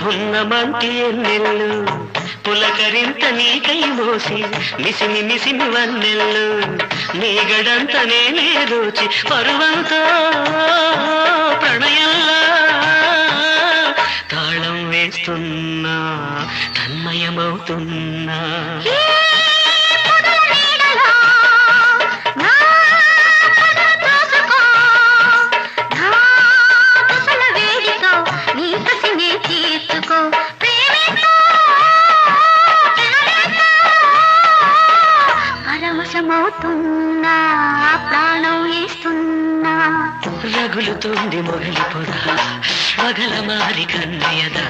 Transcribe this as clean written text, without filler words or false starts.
పున్నమంటి ఎన్నెల్లు పులకరింత నీకై మోసి మిసిమి మిసిమి వన్నెల్లు నీ గడంత నేనే దోచి పరువంతో ప్రణయంలా తాళం వేస్తున్నా తన్మయమవుతున్నా పరవశమవుతున్నా ప్రాణం వేస్తున్నా రగులుతుంది మొగలి పొద పగల మారి కన్నయదా